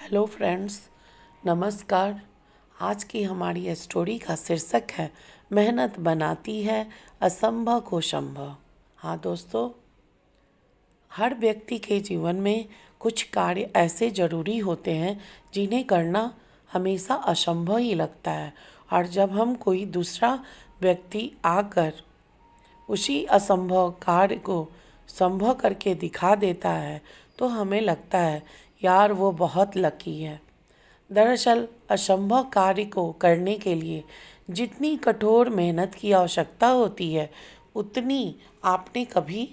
Hello friends, नमस्कार। आज की हमारी स्टोरी का शीर्षक है मेहनत बनाती है असंभव को संभव। हाँ दोस्तों, हर व्यक्ति के जीवन में कुछ कार्य ऐसे ज़रूरी होते हैं जिन्हें करना हमेशा असंभव ही लगता है। और जब हम कोई दूसरा व्यक्ति आकर उसी असंभव कार्य को संभव करके दिखा देता है तो हमें लगता है यार वो बहुत लकी है। दरअसल असंभव कार्य को करने के लिए जितनी कठोर मेहनत की आवश्यकता होती है उतनी आपने कभी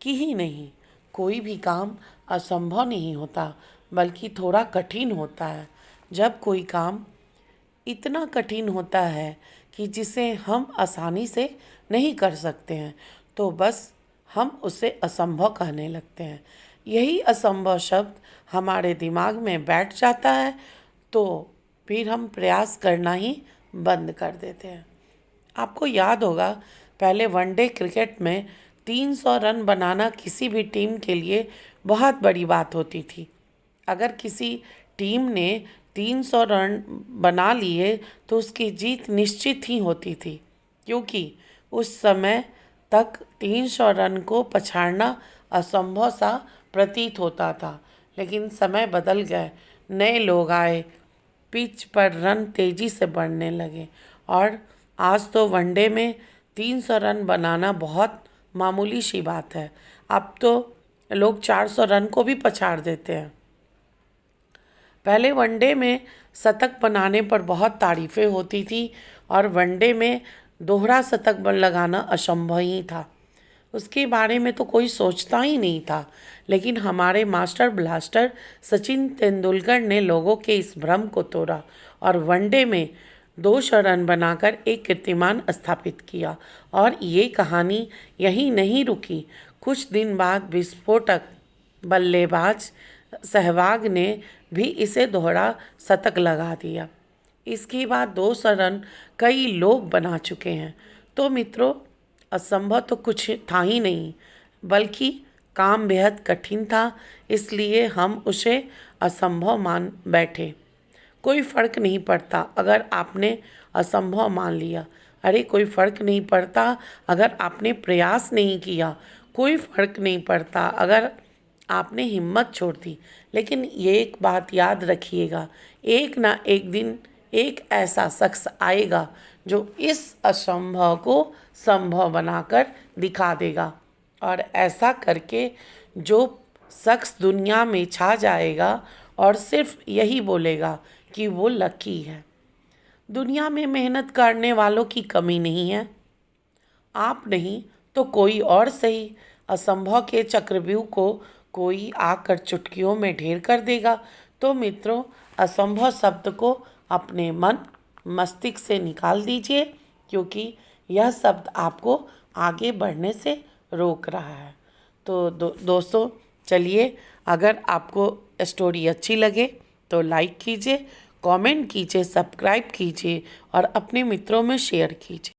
की ही नहीं। कोई भी काम असंभव नहीं होता बल्कि थोड़ा कठिन होता है। जब कोई काम इतना कठिन होता है कि जिसे हम आसानी से नहीं कर सकते हैं तो बस हम उसे असंभव कहने लगते हैं। यही असंभव शब्द हमारे दिमाग में बैठ जाता है तो फिर हम प्रयास करना ही बंद कर देते हैं। आपको याद होगा, पहले वनडे क्रिकेट में 300 रन बनाना किसी भी टीम के लिए बहुत बड़ी बात होती थी। अगर किसी टीम ने 300 रन बना लिए तो उसकी जीत निश्चित ही होती थी, क्योंकि उस समय तक 300 रन को पछाड़ना असंभव सा प्रतीत होता था। लेकिन समय बदल गए, नए लोग आए, पिच पर रन तेज़ी से बढ़ने लगे और आज तो वनडे में 300 रन बनाना बहुत मामूली सी बात है। अब तो लोग 400 रन को भी पछाड़ देते हैं। पहले वनडे में शतक बनाने पर बहुत तारीफ़ें होती थी और वनडे में दोहरा शतक लगाना असंभव ही था। उसके बारे में तो कोई सोचता ही नहीं था। लेकिन हमारे मास्टर ब्लास्टर सचिन तेंदुलकर ने लोगों के इस भ्रम को तोड़ा और वनडे में 200 रन बनाकर एक कीर्तिमान स्थापित किया। और ये कहानी यहीं नहीं रुकी। कुछ दिन बाद विस्फोटक बल्लेबाज सहवाग ने भी इसे दोहरा शतक लगा दिया। इसके बाद 200 रन कई लोग बना चुके हैं। तो मित्रों, असंभव तो कुछ था ही नहीं, बल्कि काम बेहद कठिन था, इसलिए हम उसे असंभव मान बैठे। कोई फ़र्क नहीं पड़ता अगर आपने असंभव मान लिया। अरे कोई फ़र्क नहीं पड़ता अगर आपने प्रयास नहीं किया। कोई फ़र्क नहीं पड़ता अगर आपने हिम्मत छोड़ दी। लेकिन ये एक बात याद रखिएगा, एक ना एक दिन एक ऐसा शख्स आएगा जो इस असंभव को संभव बनाकर दिखा देगा। और ऐसा करके जो शख्स दुनिया में छा जाएगा और सिर्फ यही बोलेगा कि वो लकी है। दुनिया में मेहनत करने वालों की कमी नहीं है। आप नहीं तो कोई और सही। असंभव के चक्रव्यूह को कोई आकर चुटकियों में ढेर कर देगा। तो मित्रों, असंभव शब्द को अपने मन मस्तिष्क से निकाल दीजिए, क्योंकि यह शब्द आपको आगे बढ़ने से रोक रहा है। तो दोस्तों, चलिए, अगर आपको स्टोरी अच्छी लगे तो लाइक कीजिए, कमेंट कीजिए, सब्सक्राइब कीजिए और अपने मित्रों में शेयर कीजिए।